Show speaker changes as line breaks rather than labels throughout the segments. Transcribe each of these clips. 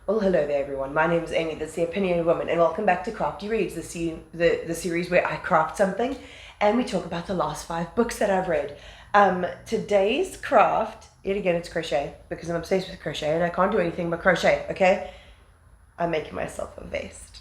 Well, hello there, everyone. My name is Amy, that's the Opinionated Woman, and welcome back to Crafty Reads, the series where I craft something and we talk about the last 5 books that I've read. Today's craft, yet again, it's crochet, because I'm obsessed with crochet and I can't do anything but crochet, okay? I'm making myself a vest.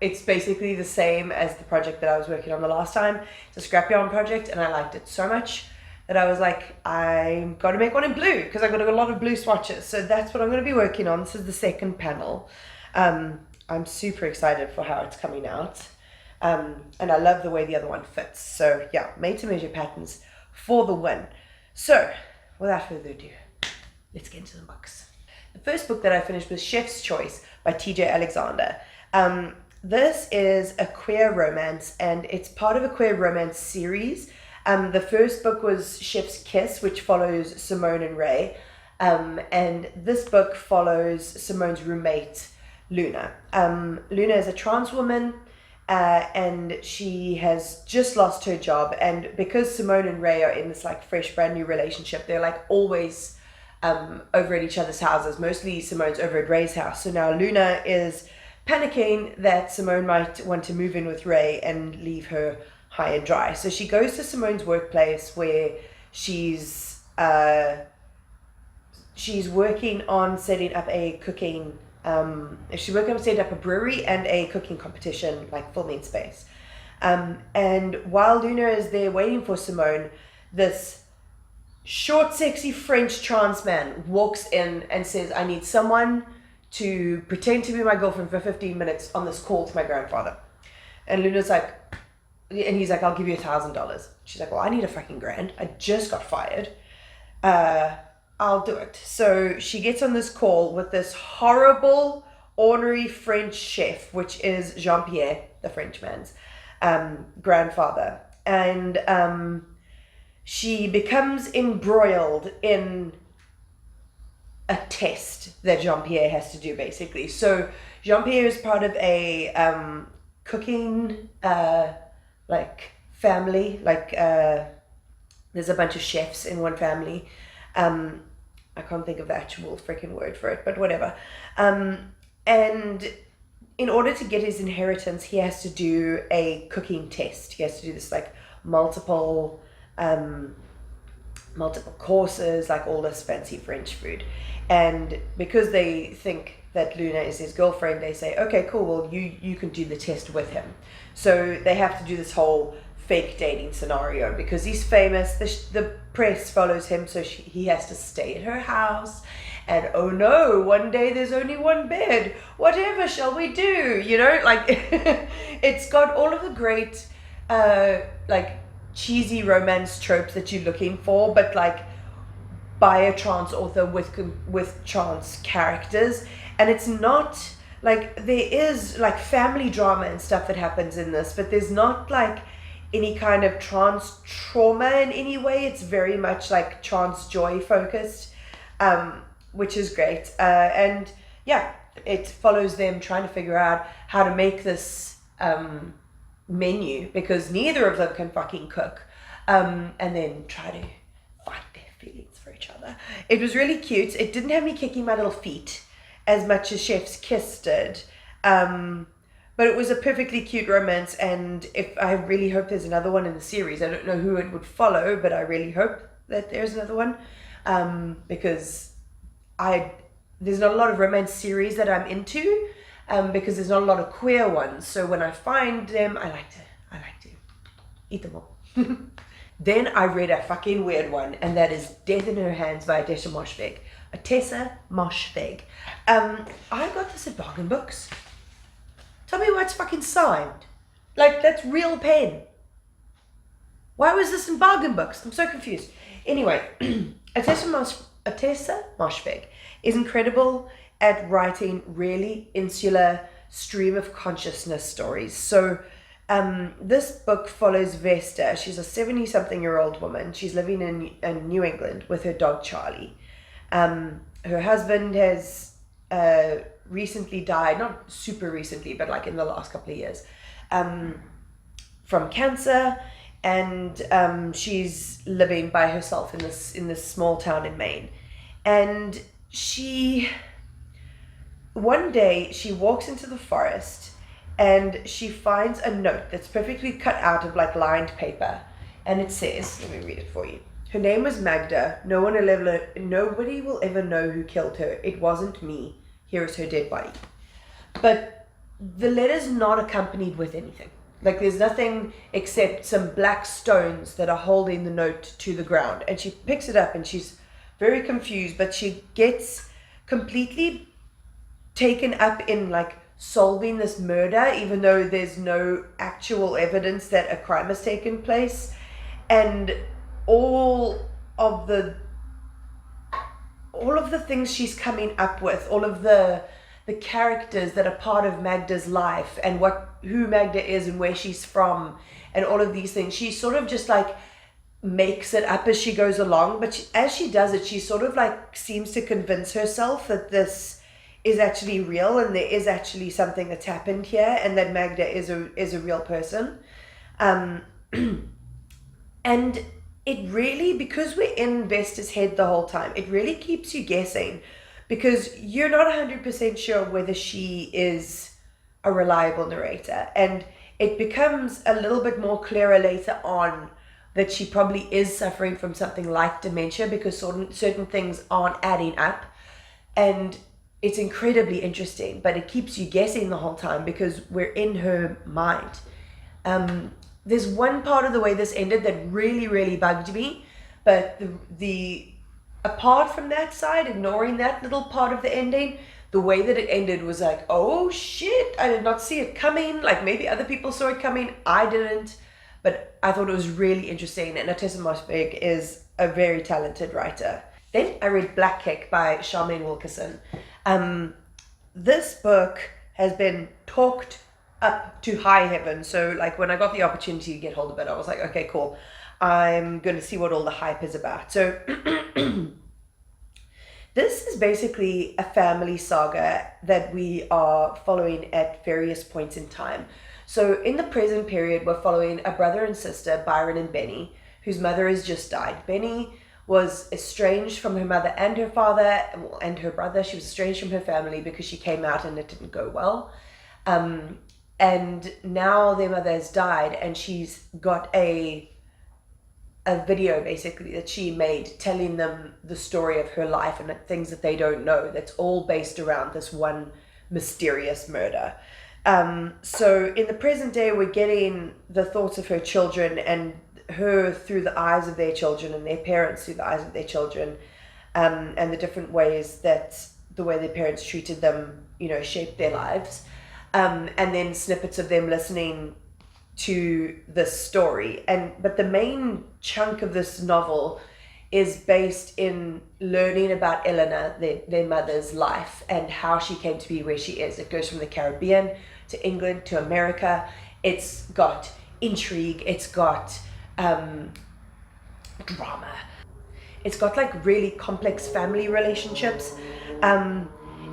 It's basically the same as the project that I was working on the last time. It's a scrap yarn project, and I liked it so much that I was like, I'm going to make one in blue because I've got a lot of blue swatches. So that's what I'm going to be working on. This is the second panel. I'm super excited for how it's coming out. And I love the way the other one fits. So yeah, made to measure patterns for the win. So without further ado, let's get into the books. The first book that I finished was Chef's Choice by TJ Alexander. This is a queer romance, and it's part of a queer romance series. The first book was Chef's Kiss, which follows Simone and Ray. And this book follows Simone's roommate, Luna. Luna is a trans woman, and she has just lost her job. And because Simone and Ray are in this like fresh, brand new relationship, they're like always over at each other's houses. Mostly Simone's over at Ray's house. So now Luna is panicking that Simone might want to move in with Ray and leave her high and dry. So she goes to Simone's workplace where she's working on setting up a cooking she's working on setting up a brewery and a cooking competition, like filming space. And while Luna is there waiting for Simone, this short, sexy French trans man walks in and says, I need someone to pretend to be my girlfriend for 15 minutes on this call to my grandfather. And Luna's like, and he's like, I'll give you $1,000. She's like, well, I need a fucking grand. I just got fired. I'll do it. So she gets on this call with this horrible, ornery French chef, which is Jean-Pierre, the Frenchman's grandfather. And she becomes embroiled in a test that Jean-Pierre has to do, basically. So Jean-Pierre is part of a cooking like family, like there's a bunch of chefs in one family. I can't think of the actual freaking word for it, but whatever. And in order to get his inheritance, he has to do a cooking test. He has to do this like multiple courses, like all this fancy French food. And because they think that Luna is his girlfriend, they say, okay, cool, well, you can do the test with him. So they have to do this whole fake dating scenario because he's famous. The press follows him, so he has to stay at her house. And oh no, one day there's only one bed. Whatever shall we do? You know, like it's got all of the great like cheesy romance tropes that you're looking for, but like by a trans author with trans characters. And it's not like, there is like family drama and stuff that happens in this, but there's not like any kind of trans trauma in any way. It's very much like trans joy focused, which is great. And yeah, it follows them trying to figure out how to make this menu, because neither of them can fucking cook, and then try to fight their feelings for each other. It was really cute. It didn't have me kicking my little feet as much as Chef's Kiss did, but it was a perfectly cute romance. And I really hope there's another one in the series. I don't know who it would follow, but I really hope that there's another one, because there's not a lot of romance series that I'm into, because there's not a lot of queer ones. So when I find them, I like to eat them all. Then I read a fucking weird one, and that is Death in Her Hands by Ottesa Moshfegh. Ottesa Moshfegh. I got this at Bargain Books. Tell me why it's fucking signed. Like, that's real pen. Why was this in Bargain Books? I'm so confused. Anyway, Ottesa Moshfegh is incredible at writing really insular stream of consciousness stories. So this book follows Vesta. She's a 70-something-year-old woman. She's living in New England with her dog Charlie. Her husband has recently died, not super recently, but like in the last couple of years, from cancer. And she's living by herself in this small town in Maine. And she one day she walks into the forest and she finds a note that's perfectly cut out of like lined paper, and it says, let me read it for you. Her name was Magda. Nobody will ever know who killed her. It wasn't me. Here is her dead body. But the letter's not accompanied with anything. Like, there's nothing except some black stones that are holding the note to the ground. And she picks it up and she's very confused, but she gets completely taken up in like solving this murder, even though there's no actual evidence that a crime has taken place. And all of the things she's coming up with, all of the characters that are part of Magda's life, and who Magda is and where she's from, and all of these things, she sort of just like makes it up as she goes along. But as she does it, she sort of like seems to convince herself that this is actually real and there is actually something that's happened here, and that Magda is a real person. And it really, because we're in Vesta's head the whole time, it really keeps you guessing, because you're not 100% sure whether she is a reliable narrator. And it becomes a little bit more clearer later on that she probably is suffering from something like dementia, because certain things aren't adding up. And it's incredibly interesting, but it keeps you guessing the whole time because we're in her mind. There's one part of the way this ended that really, really bugged me, but the apart from that side, ignoring that little part of the ending, the way that it ended was like, oh shit, I did not see it coming. Like, maybe other people saw it coming, I didn't, but I thought it was really interesting. And Ottesa Moshfegh is a very talented writer. Then I read Black Cake by Charmaine Wilkerson. This book has been talked up to high heaven. So like, when I got the opportunity to get hold of it, I was like, okay, cool, I'm going to see what all the hype is about. So this is basically a family saga that we are following at various points in time. So in the present period, we're following a brother and sister, Byron and Benny, whose mother has just died. Benny was estranged from her mother and her father and her brother. She was estranged from her family because she came out and it didn't go well. And now their mother has died, and she's got a video basically that she made telling them the story of her life and the things that they don't know, that's all based around this one mysterious murder. So in the present day, we're getting the thoughts of her children and her through the eyes of their children, and their parents through the eyes of their children, and the different ways that the way their parents treated them, shaped their lives. And then snippets of them listening to this story. But the main chunk of this novel is based in learning about Eleanor, their mother's life, and how she came to be where she is. It goes from the Caribbean to England to America. It's got intrigue. It's got drama. It's got like really complex family relationships.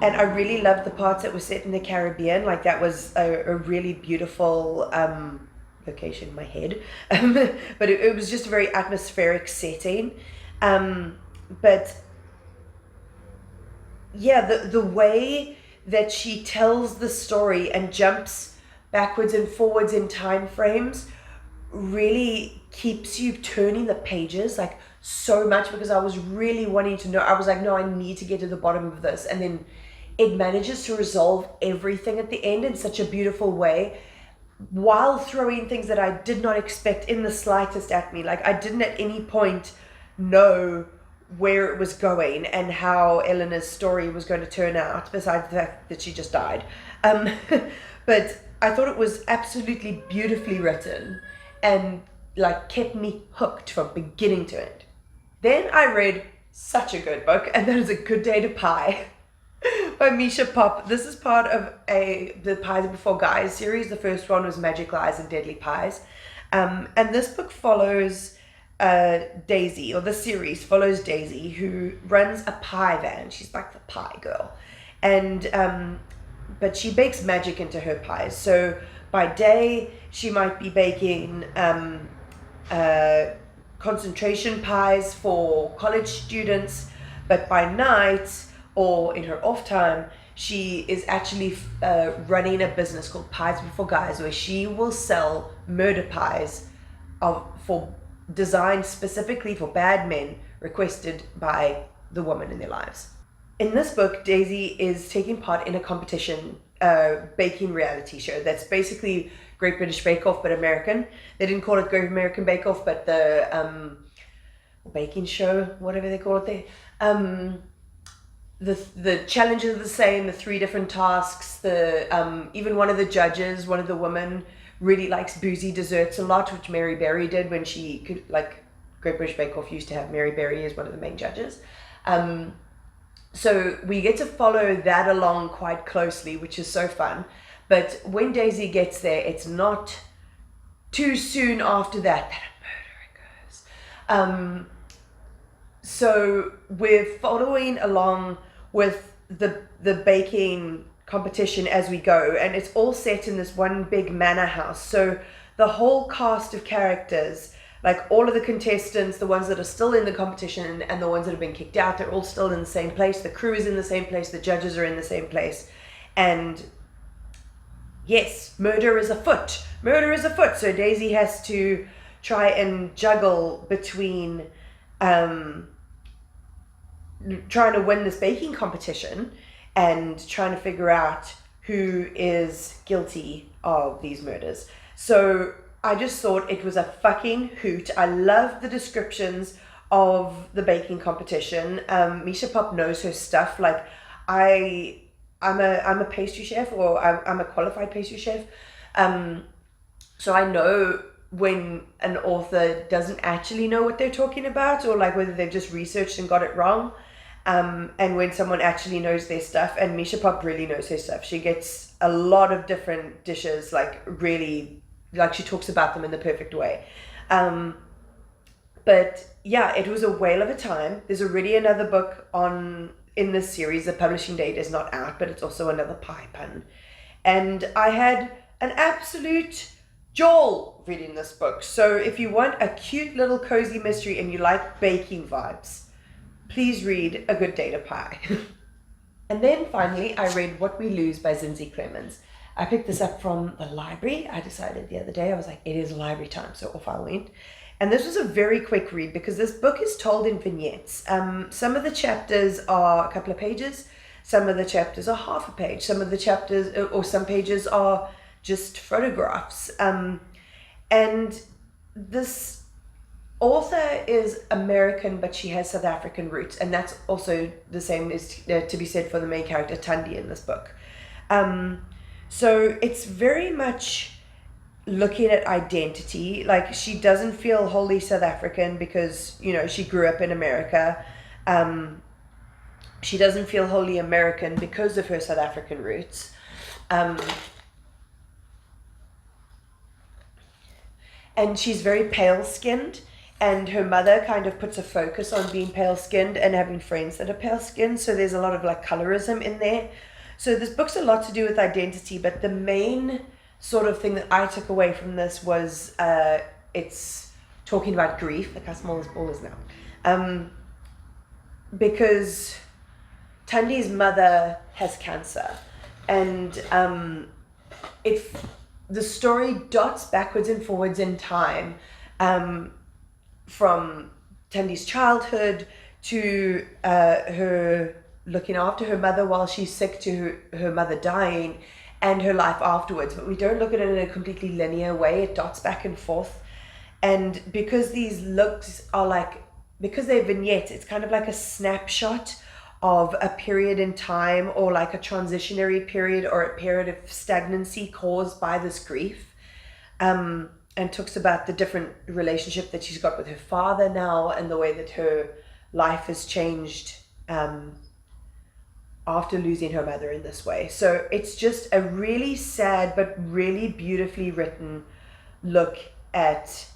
And I really loved the parts that were set in the Caribbean. Like, that was a really beautiful location in my head. But it was just a very atmospheric setting. But yeah, the way that she tells the story and jumps backwards and forwards in time frames really keeps you turning the pages like so much, because I was really wanting to know. I was like, no, I need to get to the bottom of this. And then it manages to resolve everything at the end in such a beautiful way, while throwing things that I did not expect in the slightest at me. Like, I didn't at any point know where it was going and how Eleanor's story was going to turn out, besides the fact that she just died. But I thought it was absolutely beautifully written and like kept me hooked from beginning to end. Then I read such a good book, and that is A Good Day to Pie by Misha Popp. This is part of the Pies Before Guys series. The first one was Magic Lies and Deadly Pies. And this book follows Daisy, or the series follows Daisy, who runs a pie van. She's like the pie girl. And but she bakes magic into her pies. So by day, she might be baking concentration pies for college students, but by night or in her off time, she is actually running a business called Pies Before Guys, where she will sell murder pies for designed specifically for bad men, requested by the women in their lives. In this book, Daisy is taking part in a competition, baking reality show that's basically Great British Bake Off but American. They didn't call it Great American Bake Off, but the baking show, whatever they call it there. The challenges are the same, the 3 different tasks. Even one of the judges, one of the women, really likes boozy desserts a lot, which Mary Berry did when she could, like, Great British Bake Off used to have Mary Berry as one of the main judges. So we get to follow that along quite closely, which is so fun. But when Daisy gets there, it's not too soon after that a murder occurs. So we're following along with the baking competition as we go, and it's all set in this one big manor house. So the whole cast of characters, like all of the contestants, the ones that are still in the competition and the ones that have been kicked out, they're all still in the same place. The crew is in the same place. The judges are in the same place. And yes, murder is afoot. Murder is afoot. So Daisy has to try and juggle between trying to win this baking competition and trying to figure out who is guilty of these murders. So I just thought it was a fucking hoot. I love the descriptions of the baking competition. Misha Popp knows her stuff. Like, I'm a pastry chef, or I'm a qualified pastry chef. So I know when an author doesn't actually know what they're talking about, or like whether they've just researched and got it wrong. And when someone actually knows their stuff, and Misha Popp really knows her stuff. She gets a lot of different dishes, like really, like she talks about them in the perfect way. But yeah, it was a whale of a time. There's already another book in this series. The publishing date is not out, but it's also another pie pun. And I had an absolute joy reading this book. So if you want a cute little cozy mystery and you like baking vibes, please read A Good Day to Pie. And then finally, I read What We Lose by Zinzi Clemmons. I picked this up from the library. I decided the other day, I was like, it is library time, so off I went. And this was a very quick read because this book is told in vignettes. Some of the chapters are a couple of pages. Some of the chapters are half a page. Some of the chapters, or some pages, are just photographs. And this author is American, but she has South African roots, and that's also the same as to be said for the main character Thandi in this book. So it's very much looking at identity. Like, she doesn't feel wholly South African because, you know, she grew up in America. She doesn't feel wholly American because of her South African roots. And she's very pale-skinned. And her mother kind of puts a focus on being pale-skinned and having friends that are pale-skinned. So there's a lot of like colorism in there. So this book's a lot to do with identity. But the main sort of thing that I took away from this was it's talking about grief. Look how small this ball is now. Because Thandi's mother has cancer. And the story dots backwards and forwards in time. From Thandi's childhood to her looking after her mother while she's sick, to her mother dying, and her life afterwards. But we don't look at it in a completely linear way. It dots back and forth. And because these looks are because they're vignettes, it's kind of like a snapshot of a period in time, or like a transitionary period, or a period of stagnancy caused by this grief. And talks about the different relationship that she's got with her father now, and the way that her life has changed after losing her mother in this way. So it's just a really sad but really beautifully written look at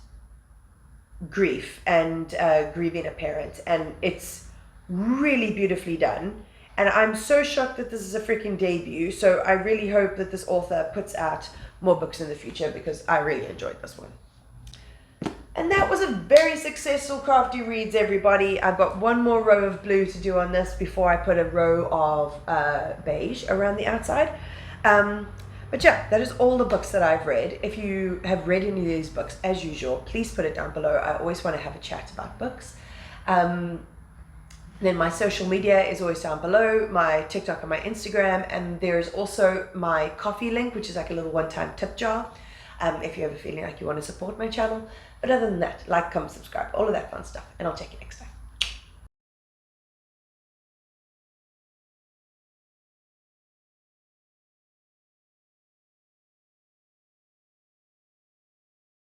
grief and grieving a parent, and it's really beautifully done. And I'm so shocked that this is a freaking debut. So I really hope that this author puts out more books in the future, because I really enjoyed this one. And that was a very successful Crafty Reads, everybody. I've got one more row of blue to do on this before I put a row of beige around the outside. But yeah, that is all the books that I've read. If you have read any of these books, as usual, please put it down below. I always want to have a chat about books. Then my social media is always down below, my TikTok and my Instagram, and there's also my Kofi link, which is like a little one-time tip jar, if you're ever feeling like you want to support my channel. But other than that, like, comment, subscribe, all of that fun stuff, and I'll check you next time.